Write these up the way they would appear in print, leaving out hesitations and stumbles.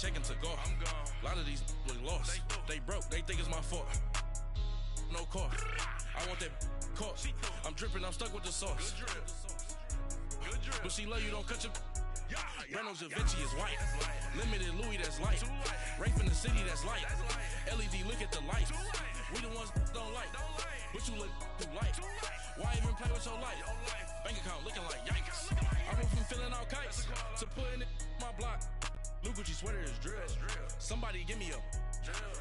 checking to go. I'm gone. A lot of these look lost. They broke. They think it's my fault. No car. I want that car. I'm dripping. I'm stuck with the sauce. Good drip. Good drip. But she love you. Don't cut your. Reynolds Da Vinci is white. Limited Louis, that's light. Rafe in the city, that's light. LED, look at the lights. We the ones don't like. But you look too light. Why even play with your life? Bank account looking like yikes. I went from filling out kites to putting it in my block. Blue Gucci sweater is drill. Somebody give me a.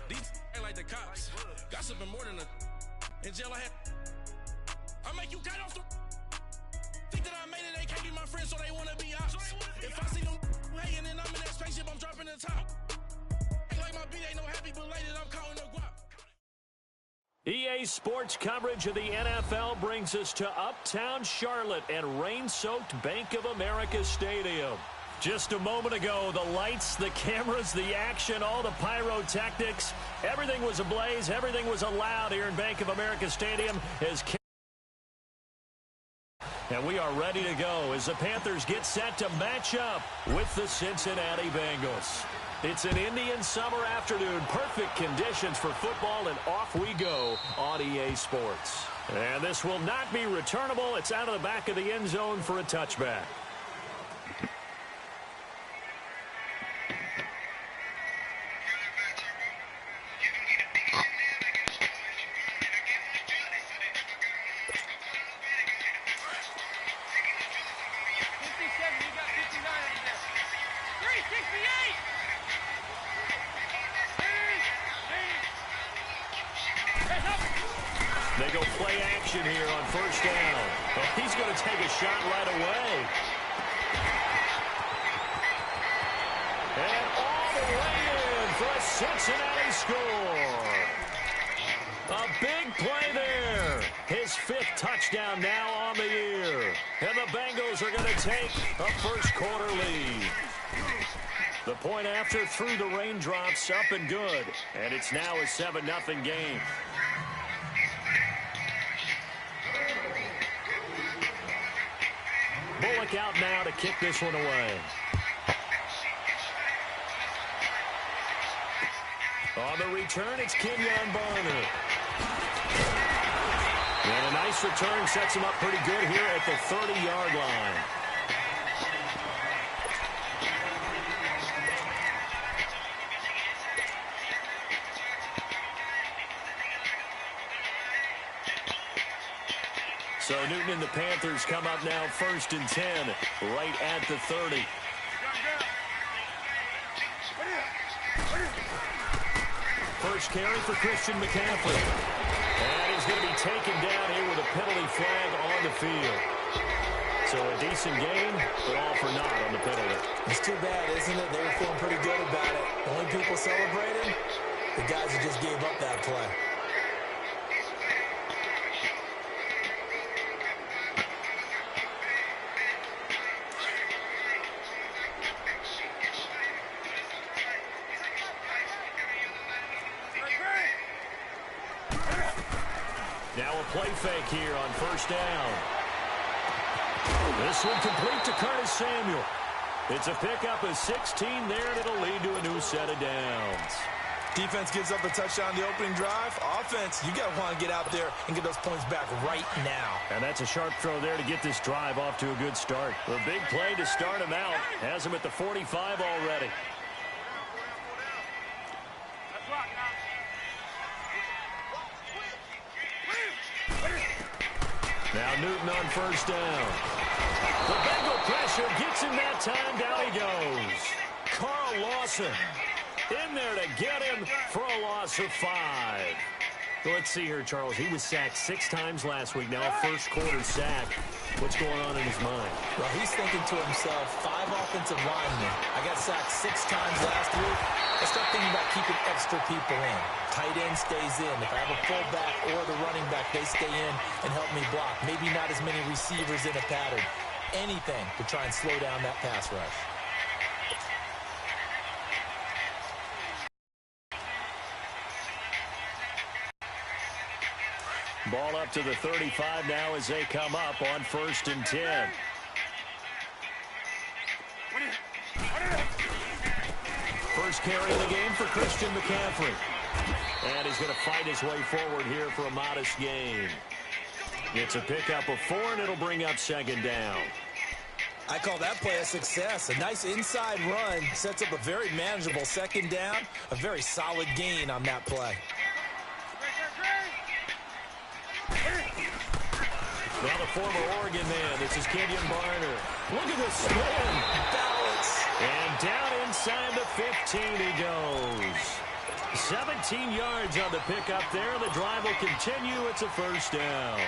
These ain't like the cops. Gossiping more than a. In jail I had. I make you cut off the. Think that I made it, they can't be my friends, so they wanna be ops. If I see them hating and I'm in that spaceship, I'm dropping the top. Ain't like my beat ain't no happy belated, I'm counting the guap. EA Sports coverage of the NFL brings us to Uptown Charlotte and rain-soaked Bank of America Stadium. Just a moment ago, the lights, the cameras, the action, all the pyrotechnics, everything was ablaze, everything was allowed here in Bank of America Stadium as and we are ready to go as the Panthers get set to match up with the Cincinnati Bengals. It's an Indian summer afternoon, perfect conditions for football, and off we go on EA Sports. And this will not be returnable. It's out of the back of the end zone for a touchback. They go play action here on first down. Oh, he's going to take a shot right away. And all the way in for a Cincinnati score. A big play there. His fifth touchdown now on the year. And the Bengals are going to take a first quarter lead. The point after through the raindrops up and good. And it's now a 7-0 game. Bullock out now to kick this one away. On the return, it's Kenyon Barner. And a nice return sets him up pretty good here at the 30-yard line. So Newton and the Panthers come up now 1st and 10, right at the 30. First carry for Christian McCaffrey. And he's going to be taken down here with a penalty flag on the field. So a decent game, but all for naught on the penalty. It's too bad, isn't it? They were feeling pretty good about it. The only people celebrating, the guys who just gave up that play. Now a play fake here on first down. This one complete to Curtis Samuel. It's a pickup of 16 there, and it'll lead to a new set of downs. Defense gives up a touchdown the opening drive. Offense, you got to want to get out there and get those points back right now. And that's a sharp throw there to get this drive off to a good start. A big play to start him out. Has him at the 45 already. Now Newton on first down. The Bengal pressure gets him that time. Down he goes. Carl Lawson in there to get him for a loss of 5. Well, let's see here, Charles. He was sacked 6 times last week. Now a first quarter sack. What's going on in his mind? Well, he's thinking to himself, 5 offensive linemen. I got sacked 6 times last week. Let's start thinking about keeping extra people in. Tight end stays in. If I have a fullback or the running back, they stay in and help me block. Maybe not as many receivers in a pattern. Anything to try and slow down that pass rush. Ball up to the 35 now as they come up on 1st and 10. first carry of the game for Christian McCaffrey. And he's going to fight his way forward here for a modest gain. It's a pickup of 4, and it'll bring up second down. I call that play a success. A nice inside run sets up a very manageable second down. A very solid gain on that play. Now the former Oregon man, this is Kenyon Barner. Look at this spin. Balance. And down inside the 15 he goes. 17 yards on the pickup there. The drive will continue. It's a first down.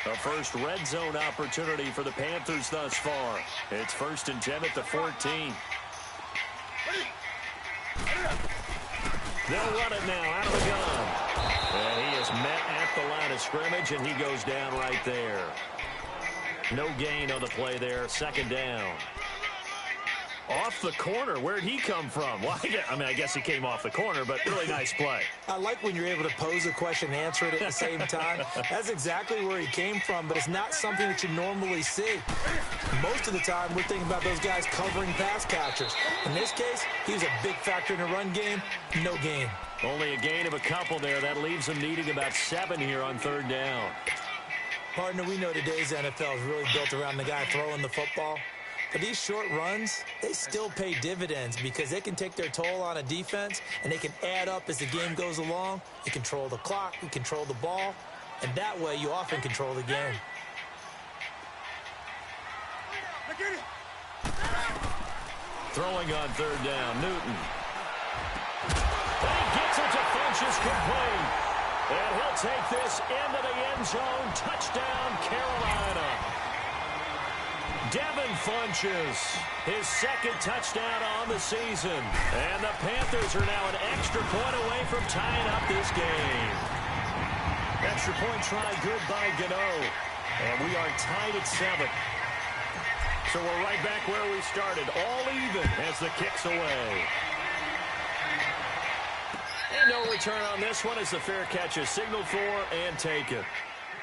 A first red zone opportunity for the Panthers thus far. It's 1st and 10 at the 14. They'll run it now out of the gun. And he is met at the line of scrimmage, and he goes down right there. No gain on the play there. Second down. Off the corner. Where'd he come from? Well, I guess he came off the corner, but really nice play. I like when you're able to pose a question and answer it at the same time. That's exactly where he came from, but it's not something that you normally see. Most of the time, we're thinking about those guys covering pass catchers. In this case, he was a big factor in the run game. No gain. Only a gain of a couple there. That leaves him needing about 7 here on third down. Partner, we know today's NFL is really built around the guy throwing the football. But these short runs, they still pay dividends because they can take their toll on a defense, and they can add up as the game goes along. You control the clock, you control the ball, and that way you often control the game. Throwing on third down, Newton. And he gets it to Funchess complete. And he'll take this into the end zone. Touchdown, Carolina. Devin Funchess, his second touchdown on the season. And the Panthers are now an extra point away from tying up this game. Extra point try good by Gano. And we are tied at 7. So we're right back where we started, all even as the kick's away. And no return on this one as the fair catch is signaled for and taken.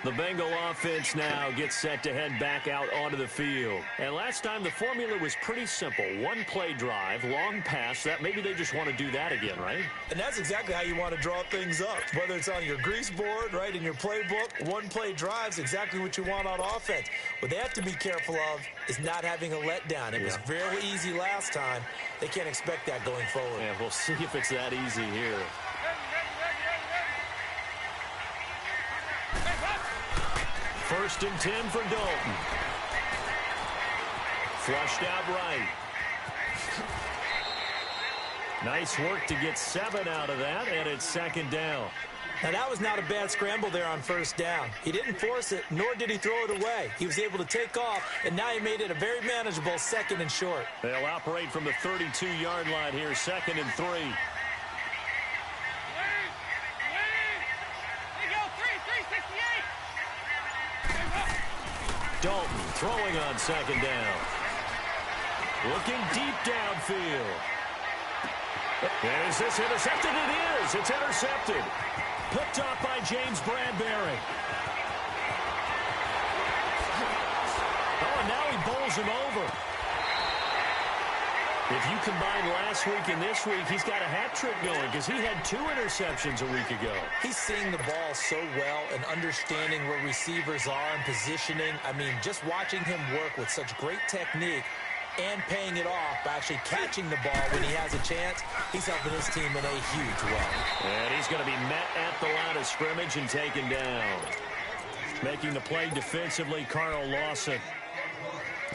The Bengal offense now gets set to head back out onto the field. And last time the formula was pretty simple. One play drive, long pass. That maybe they just want to do that again, right? And that's exactly how you want to draw things up. Whether it's on your grease board, right, in your playbook, one play drive's exactly what you want on offense. What they have to be careful of is not having a letdown. It was very easy last time. They can't expect that going forward. Yeah, we'll see if it's that easy here. First and 10 for Dalton. Flushed out right. Nice work to get 7 out of that, and it's second down. Now, that was not a bad scramble there on first down. He didn't force it, nor did he throw it away. He was able to take off, and now he made it a very manageable 2nd and short. They'll operate from the 32-yard line here, 2nd and 3. Dalton throwing on second down. Looking deep downfield. And is this intercepted? It is. It's intercepted. Picked off by James Bradbury. Oh, and now he bowls him over. If you combine last week and this week, he's got a hat trick going because he had 2 interceptions a week ago. He's seeing the ball so well and understanding where receivers are and positioning. I mean, just watching him work with such great technique and paying it off by actually catching the ball when he has a chance, he's helping his team in a huge way. And he's going to be met at the line of scrimmage and taken down. Making the play defensively, Carl Lawson.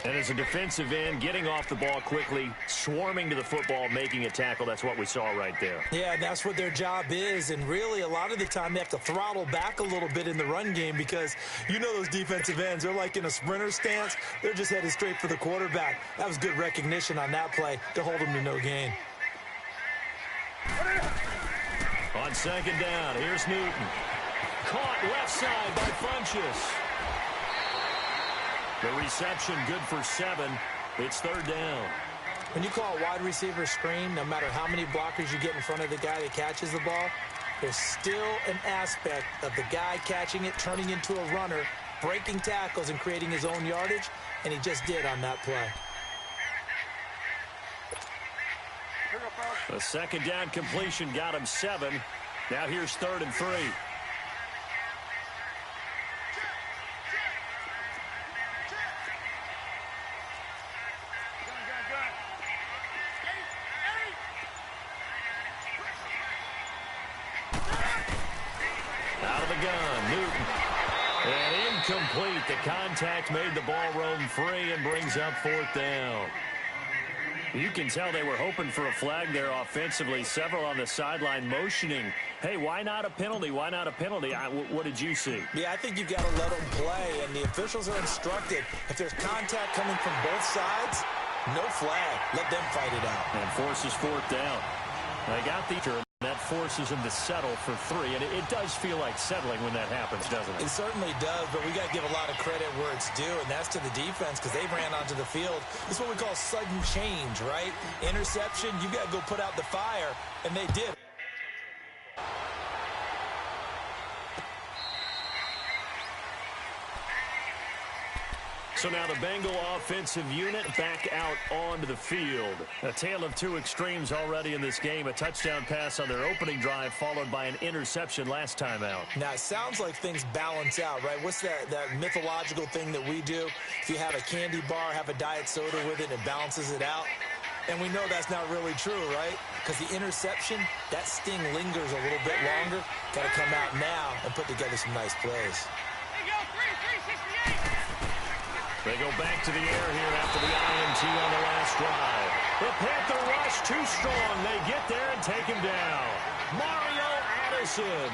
And as a defensive end, getting off the ball quickly, swarming to the football, making a tackle. That's what we saw right there. Yeah, that's what their job is. And really, a lot of the time, they have to throttle back a little bit in the run game because you know those defensive ends, they're like in a sprinter stance. They're just headed straight for the quarterback. That was good recognition on that play to hold them to no gain. On second down, here's Newton. Caught left side by Funchess. The reception good for 7. It's third down. When you call a wide receiver screen, no matter how many blockers you get in front of the guy that catches the ball, there's still an aspect of the guy catching it, turning into a runner, breaking tackles and creating his own yardage, and he just did on that play. A second down completion got him 7. Now here's 3rd and 3. Out of the gun, Newton. And incomplete. The contact made the ball roam free and brings up 4th down. You can tell they were hoping for a flag there offensively. Several on the sideline motioning, hey, why not a penalty? Why not a penalty? What did you see? Yeah, I think you've got to let them play, and the officials are instructed. If there's contact coming from both sides, no flag. Let them fight it out. And forces 4th down. They got the turn. That forces him to settle for 3, and it does feel like settling when that happens, doesn't it? It certainly does, but we got to give a lot of credit where it's due, and that's to the defense because they ran onto the field. It's what we call sudden change, right? Interception, you got to go put out the fire, and they did. So now the Bengal offensive unit back out onto the field. A tale of two extremes already in this game. A touchdown pass on their opening drive followed by an interception last time out. Now, it sounds like things balance out, right? What's that mythological thing that we do? If you have a candy bar, have a diet soda with it, and it balances it out. And we know that's not really true, right? Because the interception, that sting lingers a little bit longer. Got to come out now and put together some nice plays. They go back to the air here after the INT on the last drive. The Panther rush too strong. They get there and take him down. Mario Addison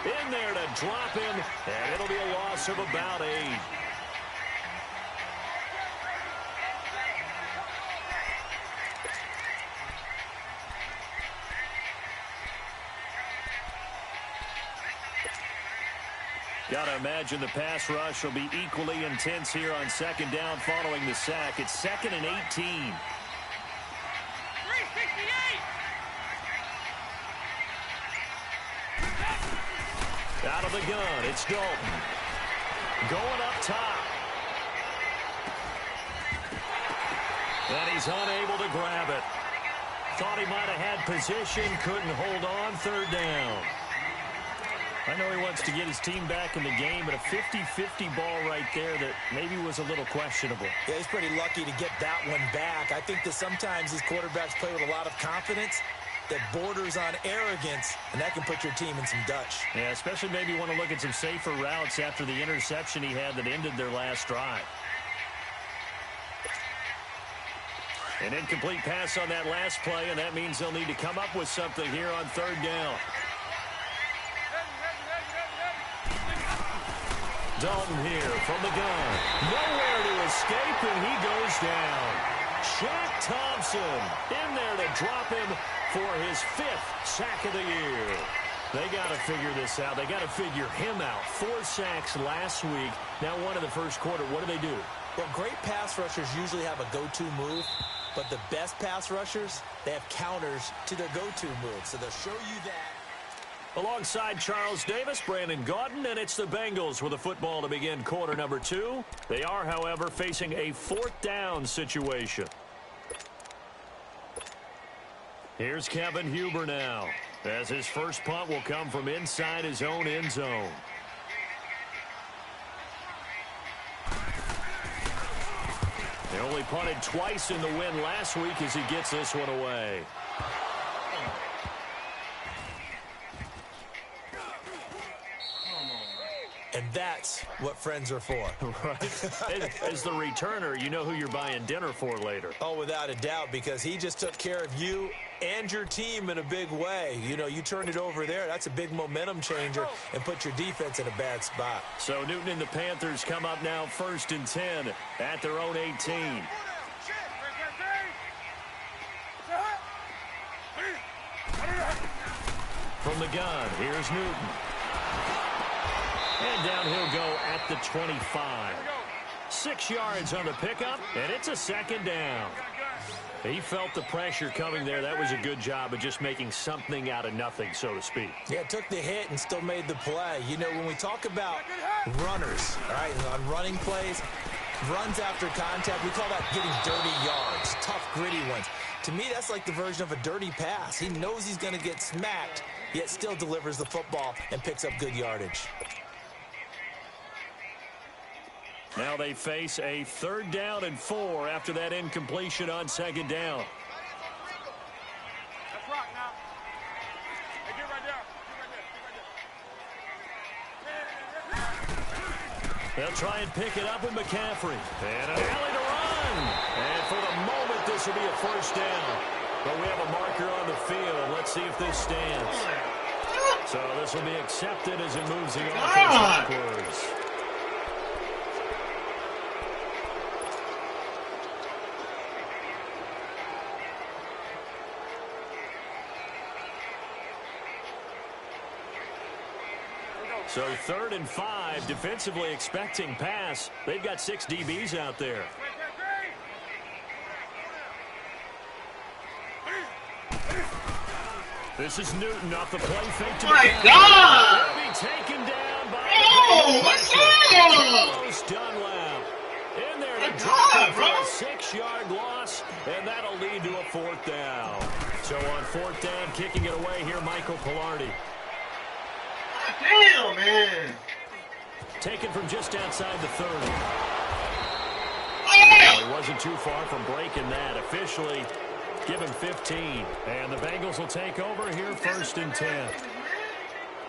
in there to drop him, and it'll be a loss of about 8. Got to imagine the pass rush will be equally intense here on second down following the sack. It's 2nd and 18. 368. Out of the gun, it's Dalton. Going up top. And he's unable to grab it. Thought he might have had position, couldn't hold on, 3rd down. I know he wants to get his team back in the game, but a 50-50 ball right there that maybe was a little questionable. Yeah, he's pretty lucky to get that one back. I think that sometimes these quarterbacks play with a lot of confidence that borders on arrogance, and that can put your team in some Dutch. Yeah, especially maybe want to look at some safer routes after the interception he had that ended their last drive. An incomplete pass on that last play, and that means they'll need to come up with something here on 3rd down. Dalton here from the gun. Nowhere to escape, and he goes down. Shaq Thompson in there to drop him for his 5th sack of the year. They got to figure this out. They got to figure him out. 4 sacks last week. Now 1 in the first quarter. What do? Well, great pass rushers usually have a go-to move, but the best pass rushers, they have counters to their go-to move. So they'll show you that. Alongside Charles Davis, Brandon Gaudin, and it's the Bengals with a football to begin quarter number 2. They are, however, facing a 4th down situation. Here's Kevin Huber now, as his first punt will come from inside his own end zone. They only punted twice in the win last week as he gets this one away. And that's what friends are for. Right. As the returner, you know who you're buying dinner for later. Oh, without a doubt, because he just took care of you and your team in a big way. You know, you turned it over there. That's a big momentum changer and put your defense in a bad spot. So Newton and the Panthers come up now 1st and 10 at their own 18. From the gun, here's Newton. And down he'll go at the 25. 6 yards on the pickup, and it's a 2nd down. He felt the pressure coming there. That was a good job of just making something out of nothing, so to speak. Yeah, took the hit and still made the play. You know, when we talk about runners, all right, on running plays, runs after contact, we call that getting dirty yards, tough, gritty ones. To me, that's like the version of a dirty pass. He knows he's going to get smacked, yet still delivers the football and picks up good yardage. Now they face a 3rd down and 4 after that incompletion on 2nd down. That's right now. Hey, get right there. They'll try and pick it up with McCaffrey. And an alley to run. And for the moment, this will be a 1st down. But we have a marker on the field. Let's see if this stands. So this will be accepted as it moves the offense backwards. So 3rd and 5, defensively expecting pass. They've got 6 DBs out there. This is Newton off the play fake to my God! He'll be taken down by What's up? Carlos Dunlap. In there to drop it for a 6-yard loss, and that'll lead to a 4th down. So on 4th down, kicking it away here, Michael Pilardi. Damn, man. Taken from just outside the 30. Oh! He wasn't too far from breaking that. Officially, give him 15. And the Bengals will take over here, 1st and 10.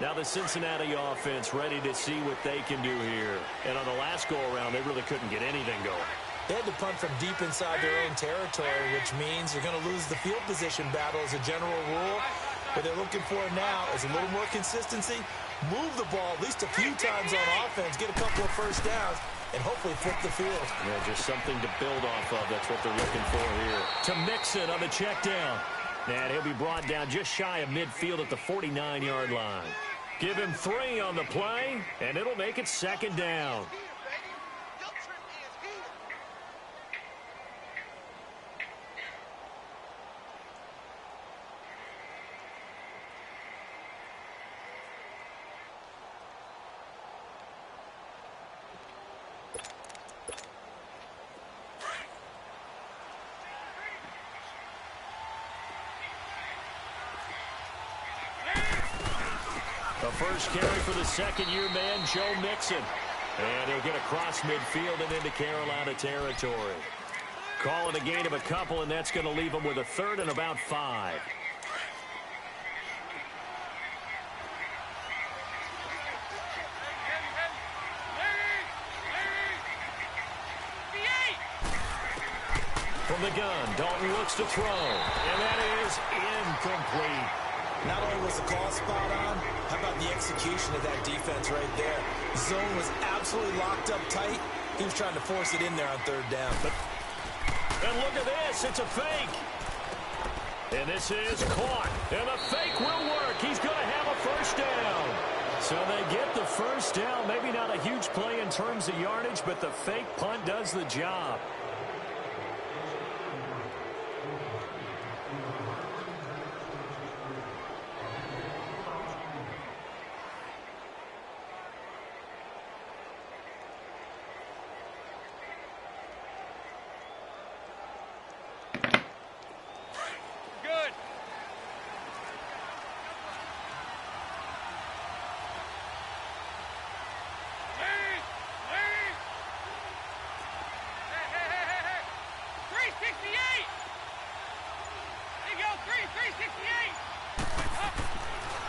Now the Cincinnati offense ready to see what they can do here. And on the last go-around, they really couldn't get anything going. They had to punt from deep inside their own territory, which means they're going to lose the field position battle as a general rule. What they're looking for now is a little more consistency, move the ball at least a few times on offense, get a couple of 1st downs, and hopefully flip the field. Yeah, just something to build off of. That's what they're looking for here. To Mixon on the check down. And he'll be brought down just shy of midfield at the 49-yard line. Give him 3 on the play, and it'll make it 2nd down. The first carry for the 2nd-year man, Joe Mixon. And he'll get across midfield and into Carolina territory. Call it a gain of a couple, and that's going to leave him with a 3rd and about 5. From the gun, Dalton looks to throw. And that is incomplete. Not only was the call spot on, how about the execution of that defense right there? The zone was absolutely locked up tight. He was trying to force it in there on 3rd down. And look at this. It's a fake. And this is caught. And the fake will work. He's going to have a 1st down. So they get the 1st down. Maybe not a huge play in terms of yardage, but the fake punt does the job.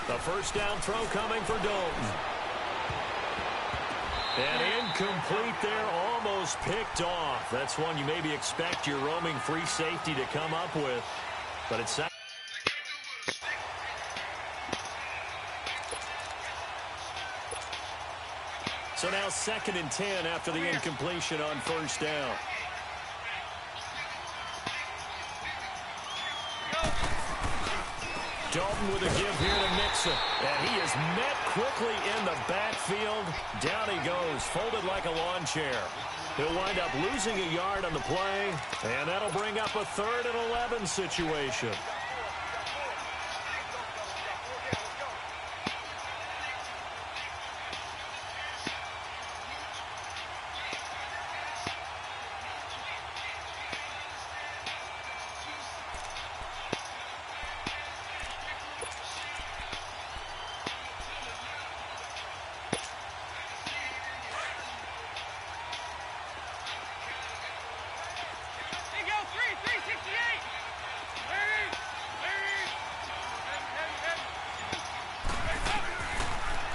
The 1st down throw coming for Dalton. And incomplete there, almost picked off. That's one you maybe expect your roaming free safety to come up with. But it's not. So now 2nd and 10 after the incompletion on 1st down. Dalton with a give here to Mixon. And he is met quickly in the backfield. Down he goes, folded like a lawn chair. He'll wind up losing a yard on the play, and that'll bring up a 3rd and 11 situation.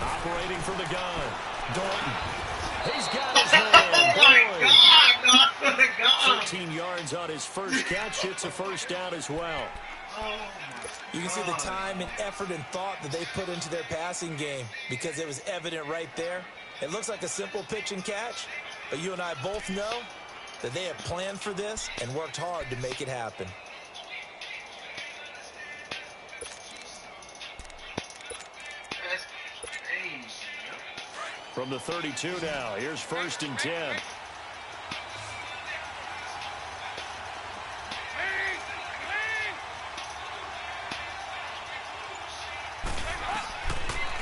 Operating from the gun, Dalton. He's got his hand. Oh, my God. 13 yards on his first catch. It's a first down as well. You can see the time and effort and thought that they put into their passing game because it was evident right there. It looks like a simple pitch and catch, but you and I both know that they have planned for this and worked hard to make it happen. From the 32 now, here's 1st and 10.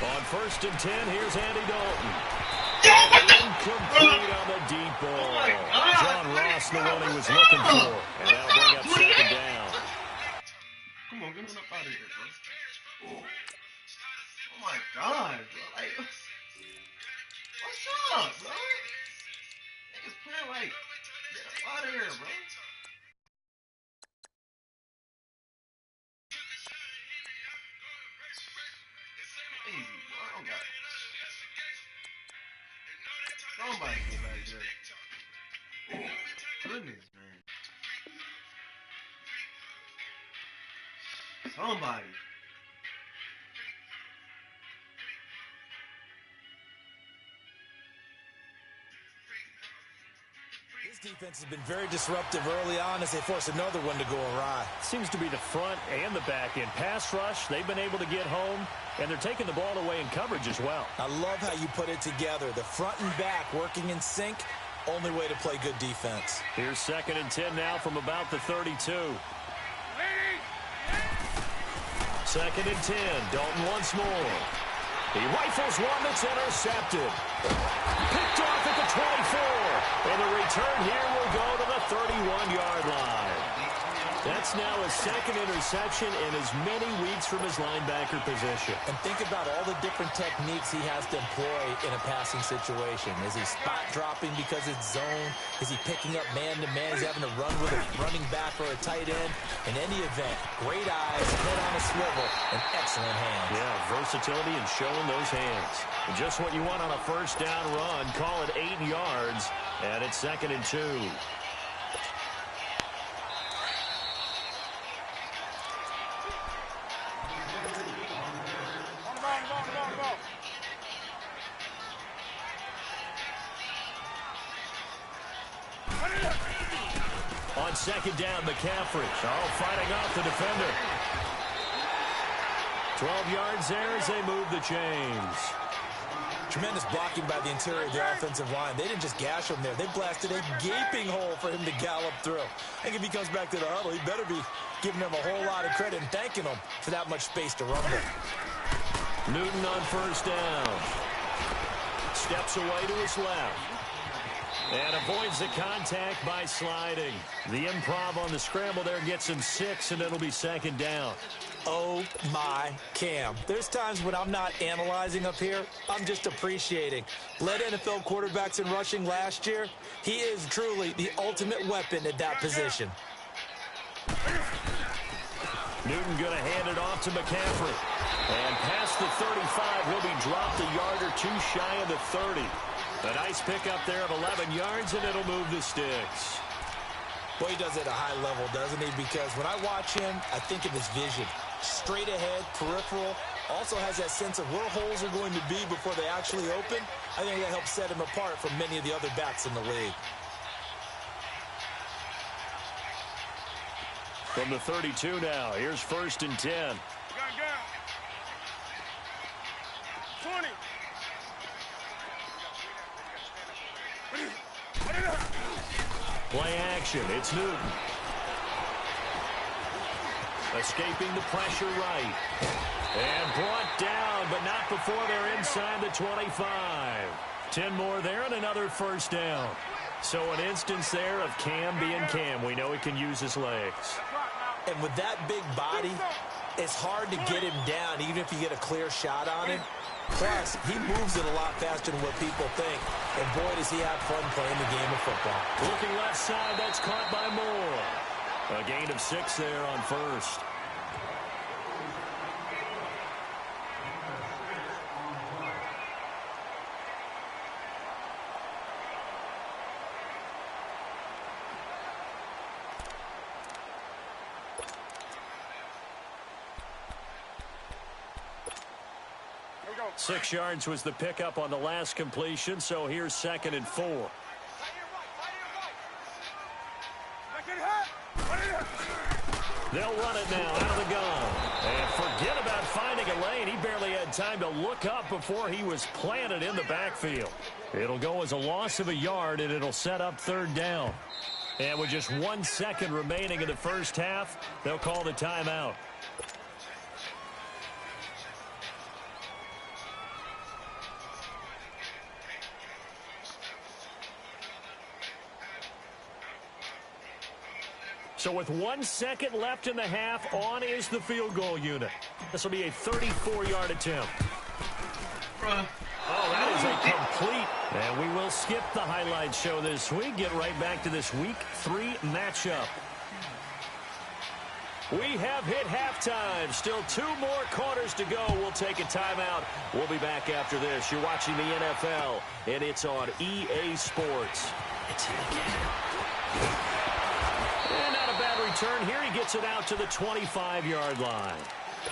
On 1st and 10, here's Andy Dalton. Incomplete on the deep ball. John Ross, the one he was looking for. And that'll bring up 2nd down. Come on, get him up out of here, bro. Oh, my God, bro. Like, what's up, bro? Niggas playing like, get up out of here, bro. Easy, bro. I don't got it. Somebody get back there. Goodness, man. Somebody. This defense has been very disruptive early on as they force another one to go awry. Seems to be the front and the back end. Pass rush, they've been able to get home, and they're taking the ball away in coverage as well. I love how you put it together. The front and back working in sync, only way to play good defense. Here's 2nd and 10 now from about the 32. 2nd and 10, Dalton once more. He rifles one that's intercepted. Picked off at the 24. And the return here will go to the 31-yard line. That's now his 2nd interception in as many weeks from his linebacker position. And think about all the different techniques he has to employ in a passing situation. Is he spot dropping because it's zone? Is he picking up man-to-man? Is he having to run with a running back or a tight end? In any event, great eyes, head on a swivel, and excellent hands. Yeah, versatility and showing those hands. And just what you want on a 1st down run. Call it 8 yards, and it's 2nd and 2. On 2nd down, McCaffrey. Fighting off the defender. 12 yards there as they move the chains. Tremendous blocking by the interior of the offensive line. They didn't just gash him there. They blasted a gaping hole for him to gallop through. I think if he comes back to the huddle, he better be giving them a whole lot of credit and thanking them for that much space to run with. Newton on 1st down. Steps away to his left. And avoids the contact by sliding. The improv on the scramble there gets him 6, and it'll be 2nd down. Oh, my Cam. There's times when I'm not analyzing up here. I'm just appreciating. Led NFL quarterbacks in rushing last year. He is truly the ultimate weapon at that position. Newton going to hand it off to McCaffrey. And past the 35, will be dropped a yard or two shy of the 30. A nice pickup there of 11 yards, and it'll move the sticks. Boy, he does it at a high level, doesn't he? Because when I watch him, I think of his vision. Straight ahead, peripheral. Also has that sense of where holes are going to be before they actually open. I think that helps set him apart from many of the other backs in the league. From the 32 now, here's 1st and 10. Gun. 20. Play action. It's Newton. Escaping the pressure right. And brought down, but not before they're inside the 25. 10 more there and another first down. So an instance there of Cam being Cam. We know he can use his legs. And with that big body, it's hard to get him down, even if you get a clear shot on him. Plus, he moves it a lot faster than what people think. And boy, does he have fun playing the game of football. Looking left side, that's caught by Moore. A gain of 6 there on first. Here we go. 6 yards was the pickup on the last completion, so here's 2nd and 4. They'll run it now out of the gun. And forget about finding a lane. He barely had time to look up before he was planted in the backfield. It'll go as a loss of a yard, and it'll set up 3rd down. And with just 1 second remaining in the first half, they'll call the timeout. So with 1 second left in the half, on is the field goal unit. This will be a 34-yard attempt. Oh, that is a complete. And we will skip the highlight show this week. Get right back to this Week 3 matchup. We have hit halftime. Still 2 more quarters to go. We'll take a timeout. We'll be back after this. You're watching the NFL, and it's on EA Sports. It's him again. And not a bad return here. He gets it out to the 25-yard line.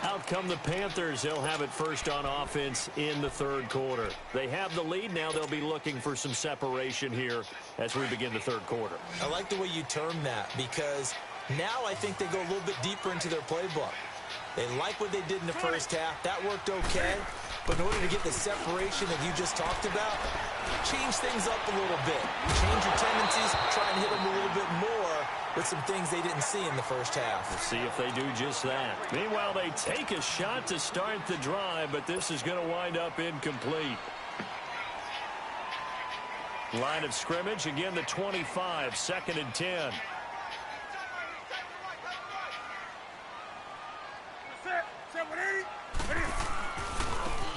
Out come the Panthers. They'll have it first on offense in the 3rd quarter. They have the lead. Now they'll be looking for some separation here as we begin the 3rd quarter. I like the way you term that, because now I think they go a little bit deeper into their playbook. They like what they did in the first half. That worked okay. But in order to get the separation that you just talked about, change things up a little bit. Change your tendencies. Try and hit them a little bit more with some things they didn't see in the first half. We'll see if they do just that. Meanwhile, they take a shot to start the drive, but this is going to wind up incomplete. Line of scrimmage, again the 25, 2nd and 10.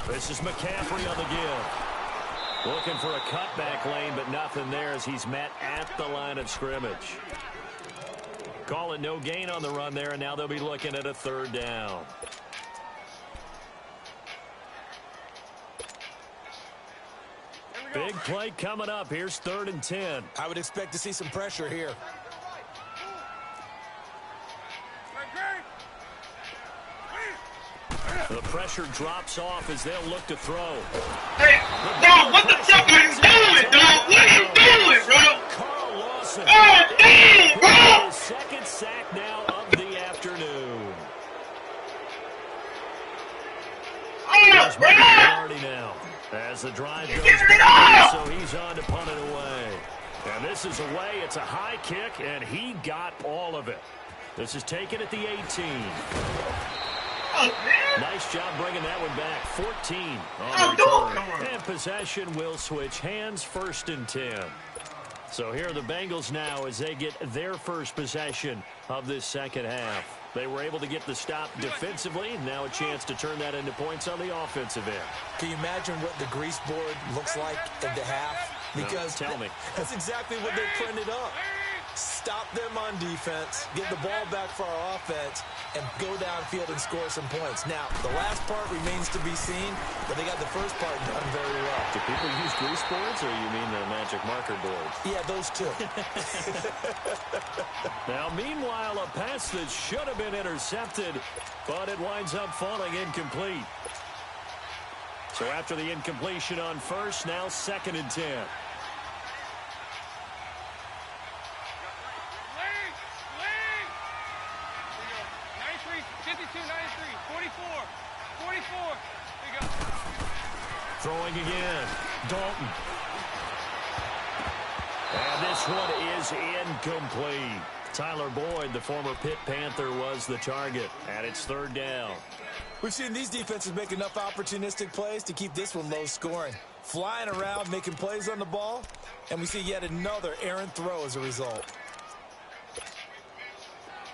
This is McCaffrey on the give. Looking for a cutback lane, but nothing there as he's met at the line of scrimmage. Call it no gain on the run there, and now they'll be looking at a 3rd down. Big play coming up. Here's 3rd and 10. I would expect to see some pressure here. The pressure drops off as they'll look to throw. Hey, dog, what the fuck are you doing, dog? What are you doing, bro? Carl Lawson. Oh, damn, bro! His 2nd sack now of the afternoon. Oh, bro! Now, as the drive goes back, so he's on to punt it away. And this is away. It's a high kick, and he got all of it. This is taken at the 18. Nice job bringing that one back. 14 on the return. And possession will switch hands, 1st and 10. So here are the Bengals now as they get their first possession of this 2nd half. They were able to get the stop defensively. Now a chance to turn that into points on the offensive end. Can you imagine what the grease board looks like at the half? Because tell me. That's exactly what they printed up. Stop them on defense, get the ball back for our offense, and go downfield and score some points. Now, the last part remains to be seen, but they got the first part done very well. Do people use grease boards, or you mean the magic marker boards? Yeah, those two. Now, meanwhile, a pass that should have been intercepted, but it winds up falling incomplete. So after the incompletion on first, now 2nd and 10. Throwing again. Dalton. And this one is incomplete. Tyler Boyd, the former Pitt Panther, was the target. And it's third down. We've seen these defenses make enough opportunistic plays to keep this one low scoring. Flying around, making plays on the ball, and we see yet another errant throw as a result.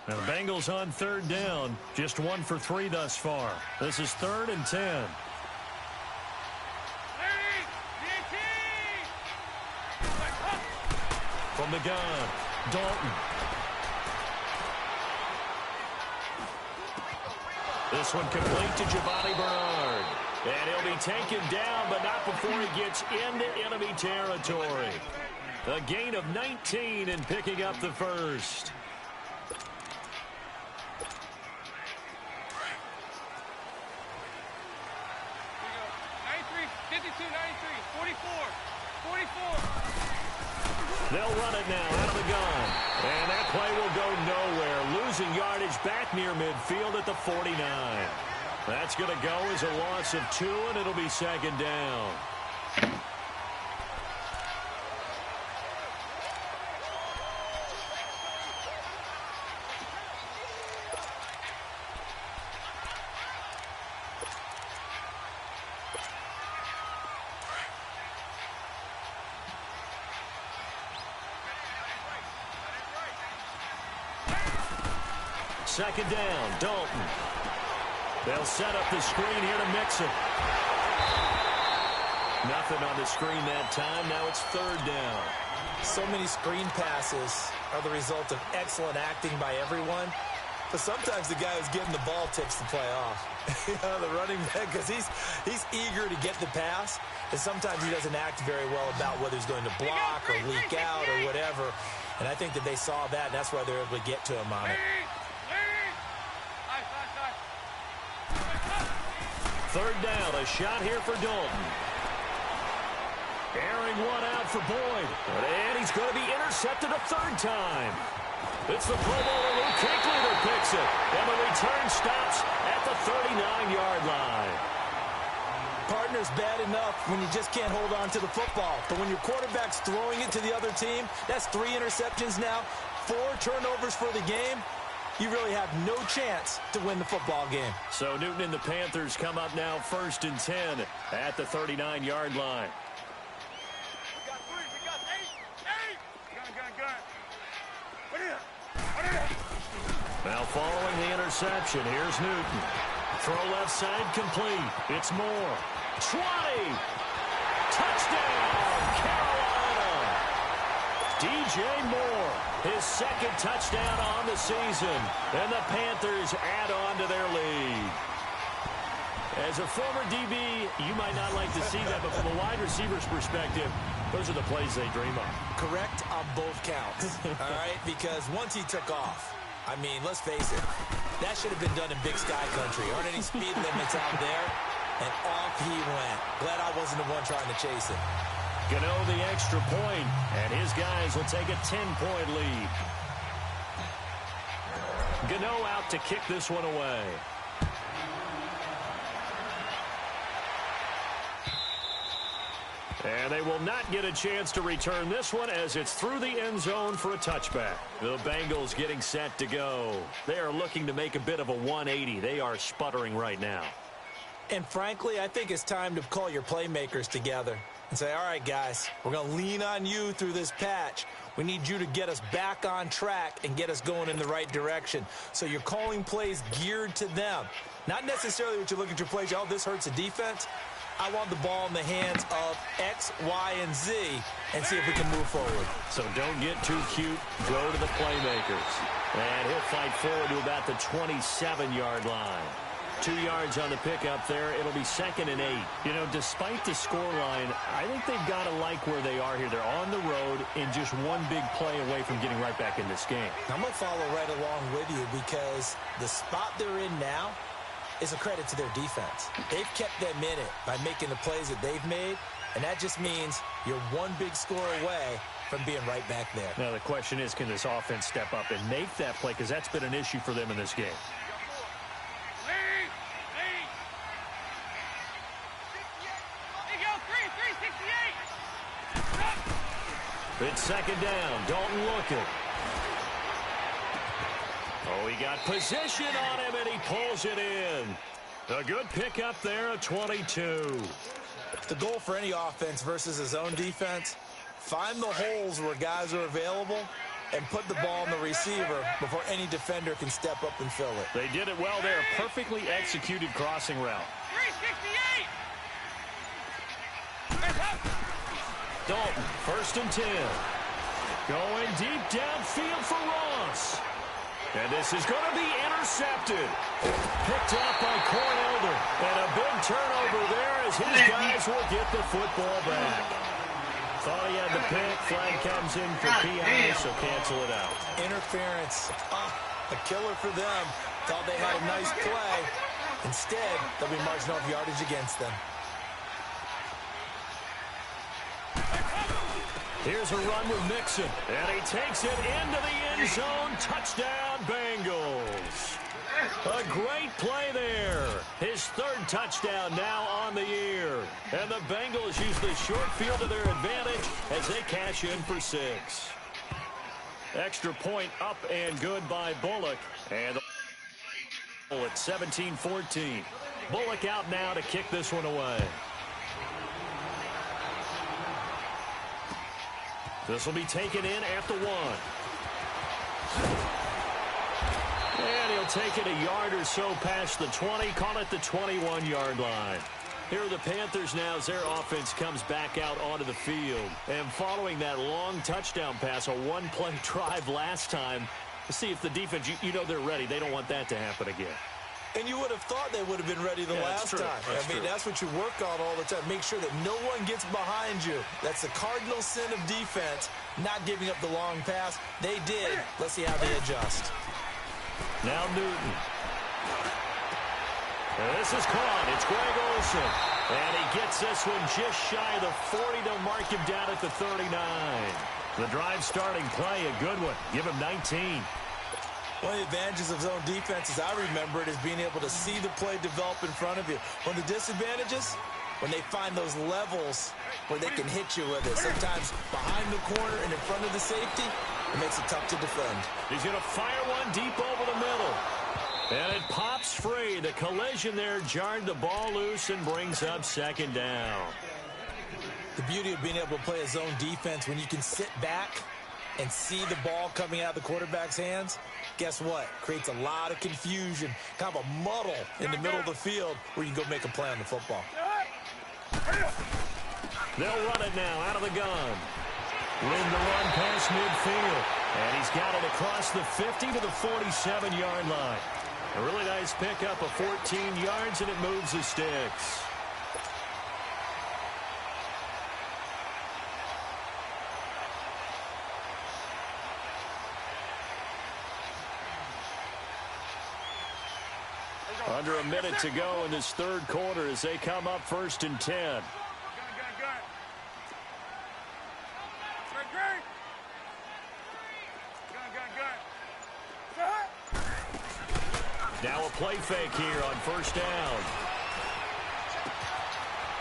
Now the Bengals on third down. Just 1 for 3 thus far. This is 3rd and 10. From the gun, Dalton. This one complete to Giovanni Bernard. And he'll be taken down, but not before he gets into enemy territory. A gain of 19 and picking up the first. They'll run it now out of the gun. And that play will go nowhere. Losing yardage back near midfield at the 49. That's going to go as a loss of 2, and it'll be second down. Second down, Dalton. They'll set up the screen here to mix it. Nothing on the screen that time. Now it's third down. So many screen passes are the result of excellent acting by everyone. But sometimes the guy who's getting the ball tips the play off. The running back, because he's eager to get the pass. And sometimes he doesn't act very well about whether he's going to block or leak out or whatever. And I think that they saw that, and that's why they're able to get to him on it. Third down, a shot here for Dalton. Airing one out for Boyd. And he's going to be intercepted a third time. It's the Pro Bowler Luke Kuechly that picks it. And the return stops at the 39-yard line. Partner's bad enough when you just can't hold on to the football. But when your quarterback's throwing it to the other team, that's 3 interceptions now, 4 turnovers for the game. You really have no chance to win the football game. So Newton and the Panthers come up now 1st and 10 at the 39-yard line. We got 3. We got 8. Gun. Put it up. Now following the interception, here's Newton. Throw left side complete. It's Moore. 20. Touchdown, Carolina. DJ Moore, his 2nd touchdown on the season. And the Panthers add on to their lead. As a former DB, you might not like to see that, but from a wide receiver's perspective, those are the plays they dream of. Correct on both counts, all right? Because once he took off, I mean, let's face it, that should have been done in Big Sky Country. Aren't any speed limits out there? And off he went. Glad I wasn't the one trying to chase it. Gano the extra point, and his guys will take a 10-point lead. Gano out to kick this one away. And they will not get a chance to return this one as it's through the end zone for a touchback. The Bengals getting set to go. They are looking to make a bit of a 180. They are sputtering right now. And frankly, I think it's time to call your playmakers together and say, all right, guys, we're going to lean on you through this patch. We need you to get us back on track and get us going in the right direction. So you're calling plays geared to them. Not necessarily what you look at your plays, oh, this hurts the defense. I want the ball in the hands of X, Y, and Z and see if we can move forward. So don't get too cute. Go to the playmakers. And he'll fight forward to about the 27-yard line. 2 yards on the pickup there. It'll be 2nd and 8. You know, despite the scoreline, I think they've got to like where they are here. They're on the road and just one big play away from getting right back in this game. I'm going to follow right along with you because the spot they're in now is a credit to their defense. They've kept them in it by making the plays that they've made, and that just means you're one big score away from being right back there. Now the question is, can this offense step up and make that play? Because that's been an issue for them in this game. It's second down. Dalton looking. Oh, he got position on him, and he pulls it in. A good pickup there, a 22. The goal for any offense versus his own defense, find the holes where guys are available and put the ball in the receiver before any defender can step up and fill it. They did it well there. Perfectly executed crossing route. 368! Dalton, first and 10. Going deep downfield for Ross. And this is going to be intercepted. Picked up by Cornelder. And a big turnover there as his guys will get the football back. Thought he had the pick. Flag comes in for PI, so cancel it out. Interference. A killer for them. Thought they had a nice play. Instead, they'll be marching off yardage against them. Here's a run with Mixon, and he takes it into the end zone. Touchdown, Bengals. A great play there. His third touchdown now on the year. And the Bengals use the short field to their advantage as they cash in for 6. Extra point up and good by Bullock. And at 17-14. Bullock out now to kick this one away. This will be taken in at the 1. And he'll take it a yard or so past the 20, call it the 21-yard line. Here are the Panthers now as their offense comes back out onto the field. And following that long touchdown pass, a one-play drive last time, to see if the defense, you know they're ready. They don't want that to happen again. And you would have thought they would have been ready the last time. That's what you work on all the time. Make sure that no one gets behind you. That's the cardinal sin of defense, not giving up the long pass. They did. Let's see how they adjust. Now Newton. And this is caught. It's Greg Olsen. And he gets this one just shy of the 40 to mark him down at the 39. The drive starting play, a good one. Give him 19. One of the advantages of zone defense, as I remember it, is being able to see the play develop in front of you. One of the disadvantages, when they find those levels where they can hit you with it. Sometimes behind the corner and in front of the safety, it makes it tough to defend. He's going to fire one deep over the middle. And it pops free. The collision there jarred the ball loose and brings up second down. The beauty of being able to play a zone defense, when you can sit back and see the ball coming out of the quarterback's hands, guess what? Creates a lot of confusion, kind of a muddle in the middle of the field where you can go make a play on the football. They'll run it now out of the gun. Room to run past midfield. And he's got it across the 50 to the 47-yard line. A really nice pickup of 14 yards, and it moves the sticks. Under a minute to go in this third quarter as they come up first and 10. Now a play fake here on first down.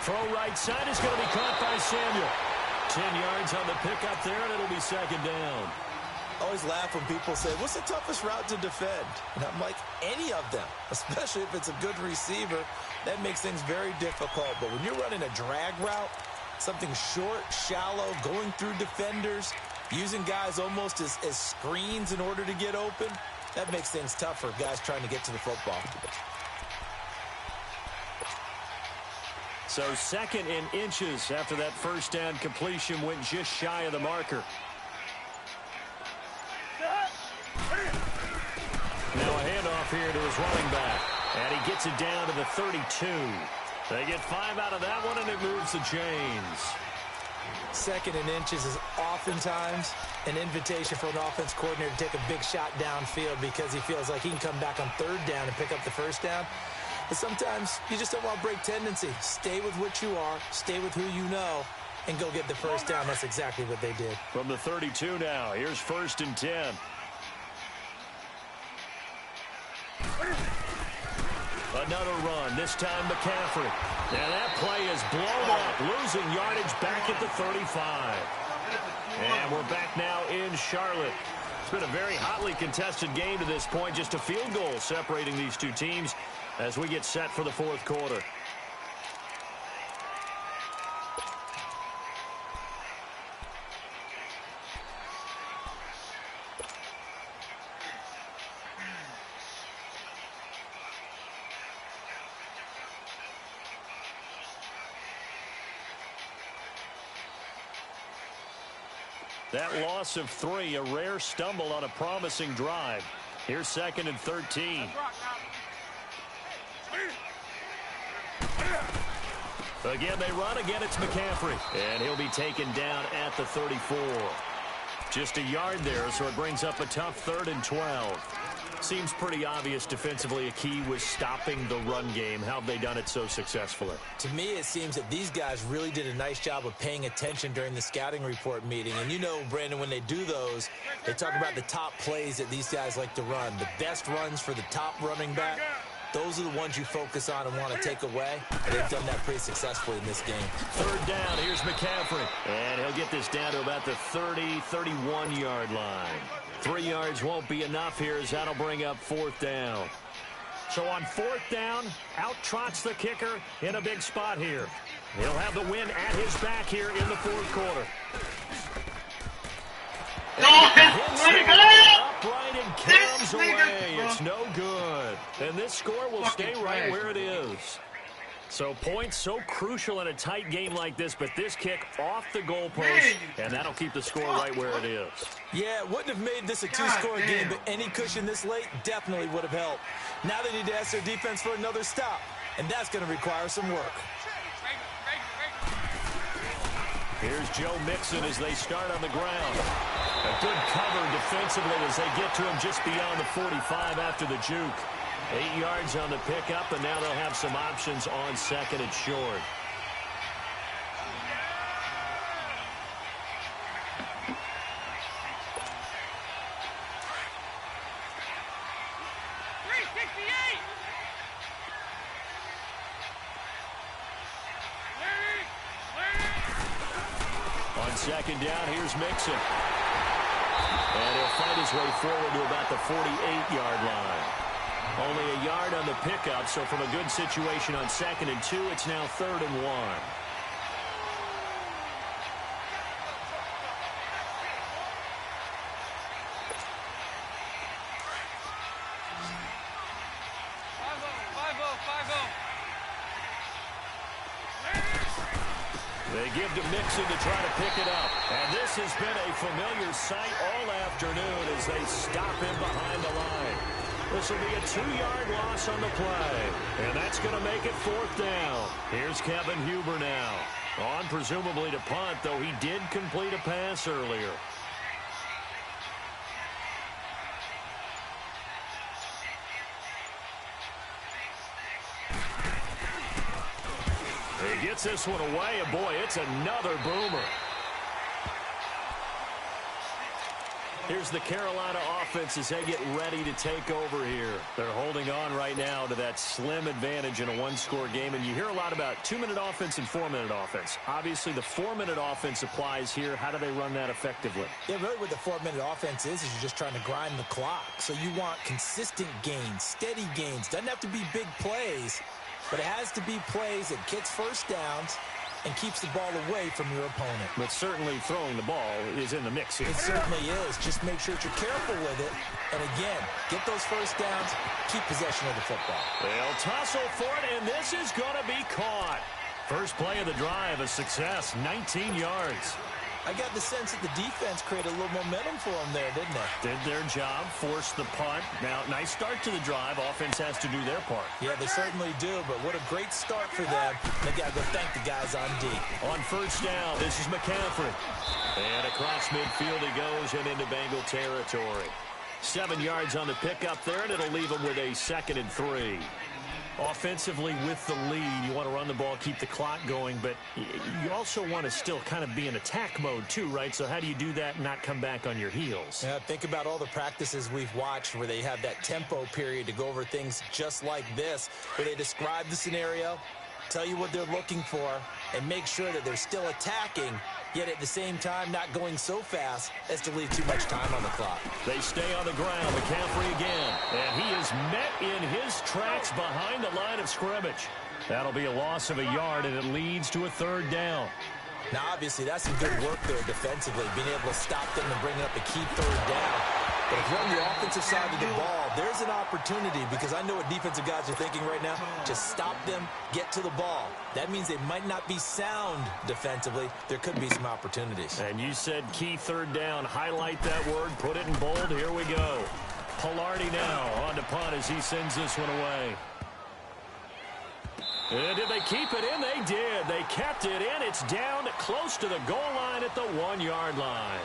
Throw right side is going to be caught by Samuel. 10 yards on the pickup there, and it'll be second down. I always laugh when people say, what's the toughest route to defend? And I'm like, any of them, especially if it's a good receiver. That makes things very difficult. But when you're running a drag route, something short, shallow, going through defenders, using guys almost as screens in order to get open, that makes things tough for guys trying to get to the football. So second in inches after that first down completion went just shy of the marker. Now a handoff here to his running back. And he gets it down to the 32. They get 5 out of that one, and it moves the chains. Second in inches is oftentimes an invitation for an offense coordinator to take a big shot downfield because he feels like he can come back on third down and pick up the first down. But sometimes you just don't want to break tendency. Stay with what you are, stay with who you know, and go get the first down. That's exactly what they did. From the 32 now, here's first and 10. Another run, this time McCaffrey. And that play is blown up, losing yardage back at the 35. And we're back now in Charlotte. It's been a very hotly contested game to this point. Just a field goal separating these two teams as we get set for the fourth quarter. That loss of 3, a rare stumble on a promising drive. Here's 2nd and 13. Again, they run. Again, it's McCaffrey. And he'll be taken down at the 34. Just a yard there, so it brings up a tough 3rd and 12. Seems pretty obvious defensively a key was stopping the run game. How have they done it so successfully? To me, it seems that these guys really did a nice job of paying attention during the scouting report meeting. And you know, Brandon, when they do those, they talk about the top plays that these guys like to run. The best runs for the top running back. Those are the ones you focus on and want to take away. And they've done that pretty successfully in this game. 3rd down. Here's McCaffrey. And he'll get this down to about the 30, 31-yard line. 3 yards won't be enough here as that'll bring up 4th down. So on 4th down, out trots the kicker in a big spot here. He'll have the win at his back here in the fourth quarter. Upright and comes away. It's no good. And this score will stay right where it is. So points so crucial in a tight game like this, but this kick off the goalpost, and that'll keep the score right where it is. Yeah, it wouldn't have made this a two-score game, but any cushion this late definitely would have helped. Now they need to ask their defense for another stop, and that's going to require some work. Here's Joe Mixon as they start on the ground. A good cover defensively as they get to him just beyond the 45 after the juke. 8 yards on the pickup, and now they'll have some options on 2nd and short. On 2nd down, here's Mixon. And he'll fight his way forward to about the 48-yard line. Only a yard on the pickup, so from a good situation on 2nd and 2, it's now 3rd and 1. They give to Mixon to try to pick it up. And this has been a familiar sight all afternoon as they stop him behind the line. This will be a 2-yard loss on the play. And that's going to make it 4th down. Here's Kevin Huber now. On presumably to punt, though he did complete a pass earlier. He gets this one away, and boy, it's another boomer. Here's the Carolina offense as they get ready to take over here. They're holding on right now to that slim advantage in a one-score game, and you hear a lot about 2-minute offense and 4-minute offense. Obviously, the 4-minute offense applies here. How do they run that effectively? Yeah, really what the 4-minute offense is you're just trying to grind the clock. So you want consistent gains, steady gains. Doesn't have to be big plays, but it has to be plays that gets first downs and keeps the ball away from your opponent. But certainly throwing the ball is in the mix here. It certainly is. Just make sure that you're careful with it. And again, get those first downs, keep possession of the football. They'll tussle for it, and this is going to be caught. First play of the drive, a success, 19 yards. I got the sense that the defense created a little momentum for them there, didn't they? Did their job, forced the punt. Now, nice start to the drive. Offense has to do their part. Yeah, they certainly do, but what a great start for them. They got to go thank the guys on D. On first down, this is McCaffrey. And across midfield he goes and into Bengal territory. 7 yards on the pickup there, and it'll leave him with a 2nd and 3. Offensively with the lead, you want to run the ball, keep the clock going, but you also want to still kind of be in attack mode too, right? So how do you do that and not come back on your heels? Yeah, think about all the practices we've watched where they have that tempo period to go over things just like this, where they describe the scenario, tell you what they're looking for, and make sure that they're still attacking, yet at the same time not going so fast as to leave too much time on the clock. They stay on the ground. McCaffrey again. And he is met in his tracks behind the line of scrimmage. That'll be a loss of a yard, and it leads to a third down. Now, obviously, that's some good work there defensively, being able to stop them and bring up a key third down. But if you're on the offensive side of the ball, there's an opportunity, because I know what defensive guys are thinking right now. Just stop them, get to the ball. That means they might not be sound defensively. There could be some opportunities. And you said key third down. Highlight that word. Put it in bold. Here we go. Pilardi now on to punt as he sends this one away. And did they keep it in? They did. They kept it in. It's down close to the goal line at the 1-yard line.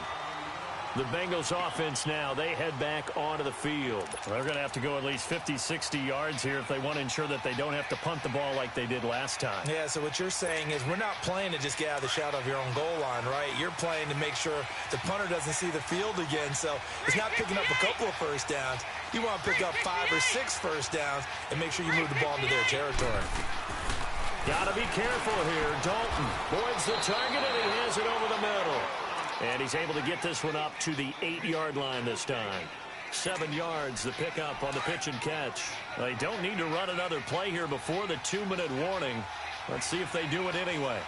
The Bengals offense now, they head back onto the field. They're going to have to go at least 50, 60 yards here if they want to ensure that they don't have to punt the ball like they did last time. Yeah, so what you're saying is we're not playing to just get out of the shadow of your own goal line, right? You're playing to make sure the punter doesn't see the field again. So it's not picking up a couple of first downs. You want to pick up 5 or 6 first downs and make sure you move the ball into their territory. Got to be careful here. Dalton avoids the target, and he has it over the middle. And he's able to get this one up to the 8-yard line this time. 7 yards, the pickup on the pitch and catch. They don't need to run another play here before the 2-minute warning. Let's see if they do it anyway.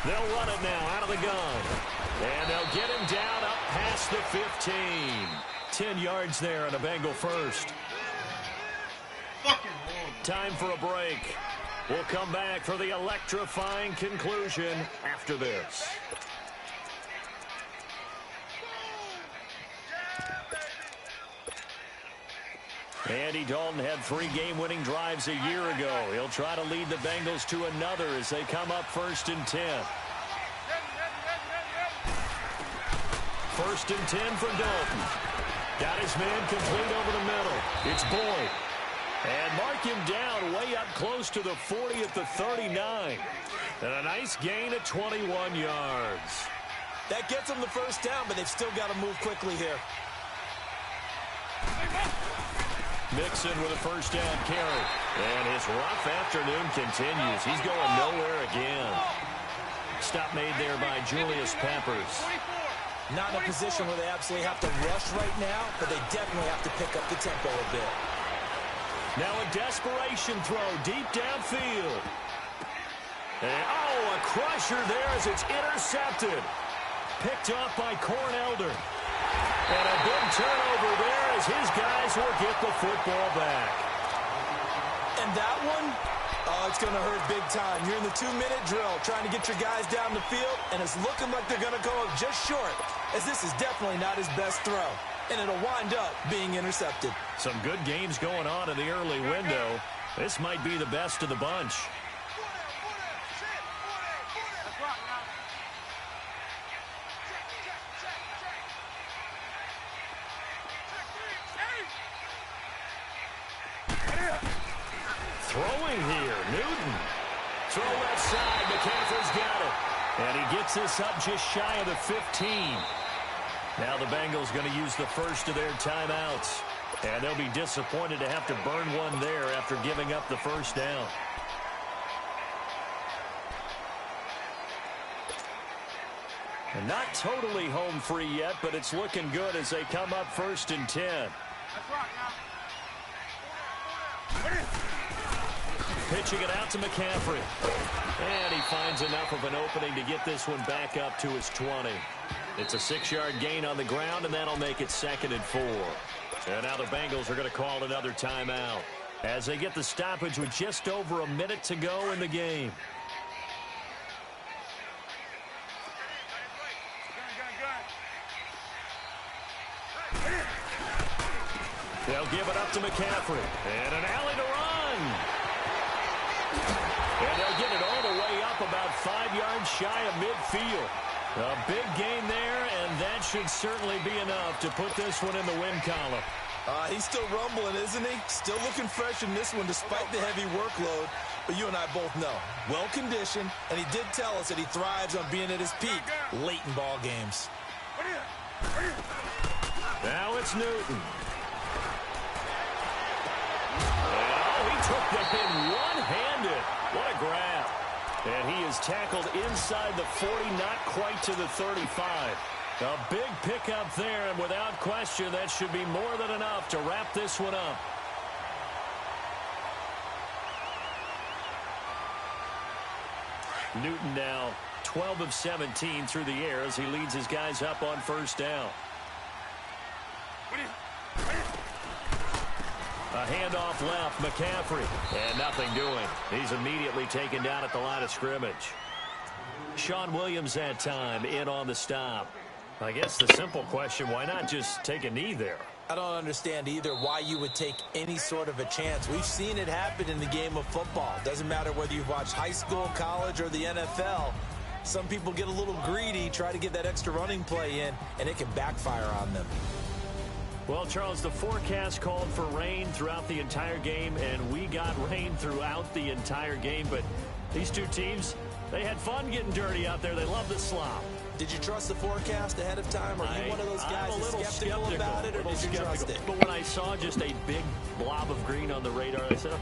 They'll run it now out of the gun. And they'll get him down up past the 15. 10 yards there on a Bengal first. Time for a break. We'll come back for the electrifying conclusion after this. Andy Dalton had 3 game-winning drives a year ago. He'll try to lead the Bengals to another as they come up 1st and 10. 1st and 10 for Dalton. Got his man complete over the middle. It's Boyd. And mark him down way up close to the 40 at the 39. And a nice gain at 21 yards. That gets them the first down, but they've still got to move quickly here. Mixon with a first down carry. And his rough afternoon continues. He's going nowhere again. Stop made there by Julius Peppers. Not in a position where they absolutely have to rush right now, but they definitely have to pick up the tempo a bit. Now a desperation throw deep downfield. And, a crusher there as it's intercepted. Picked off by Cornelder. And a big turnover there as his guys will get the football back. And that one, it's going to hurt big time. You're in the 2-minute drill trying to get your guys down the field, and it's looking like they're going to go up just short, as this is definitely not his best throw. And it'll wind up being intercepted. Some good games going on in the early window. This might be the best of the bunch. Throwing here, Newton. Throw left side, McCaffrey's got it. And he gets this up just shy of the 15. Now the Bengals going to use the first of their timeouts. And they'll be disappointed to have to burn one there after giving up the first down. And not totally home free yet, but it's looking good as they come up 1st and 10. Pitching it out to McCaffrey. And he finds enough of an opening to get this one back up to his 20. It's a 6-yard gain on the ground, and that'll make it 2nd and 4. And now the Bengals are going to call another timeout as they get the stoppage with just over a minute to go in the game. They'll give it up to McCaffrey. And an alley to run. And they'll get it all the way up about 5 yards shy of midfield. A big gain there, and that should certainly be enough to put this one in the win column. He's still rumbling, isn't he? Still looking fresh in this one despite the heavy workload. But you and I both know, well-conditioned, and he did tell us that he thrives on being at his peak late in ball games. Now it's Newton. And, he took the pin one-handed. What a grab. And he is tackled inside the 40, not quite to the 35. A big pickup there, and without question, that should be more than enough to wrap this one up. Newton now 12 of 17 through the air as he leads his guys up on first down. A handoff left, McCaffrey, and nothing doing. He's immediately taken down at the line of scrimmage. Sean Williams had time in on the stop. I guess the simple question, why not just take a knee there? I don't understand either why you would take any sort of a chance. We've seen it happen in the game of football. Doesn't matter whether you've watched high school, college, or the NFL. Some people get a little greedy, try to get that extra running play in, and it can backfire on them. Well, Charles, the forecast called for rain throughout the entire game, and we got rain throughout the entire game. But these two teams, they had fun getting dirty out there. They love the slop. Did you trust the forecast ahead of time? Are you one of those guys that's skeptical about it, or did you trust it? But when I saw just a big blob of green on the radar, I said,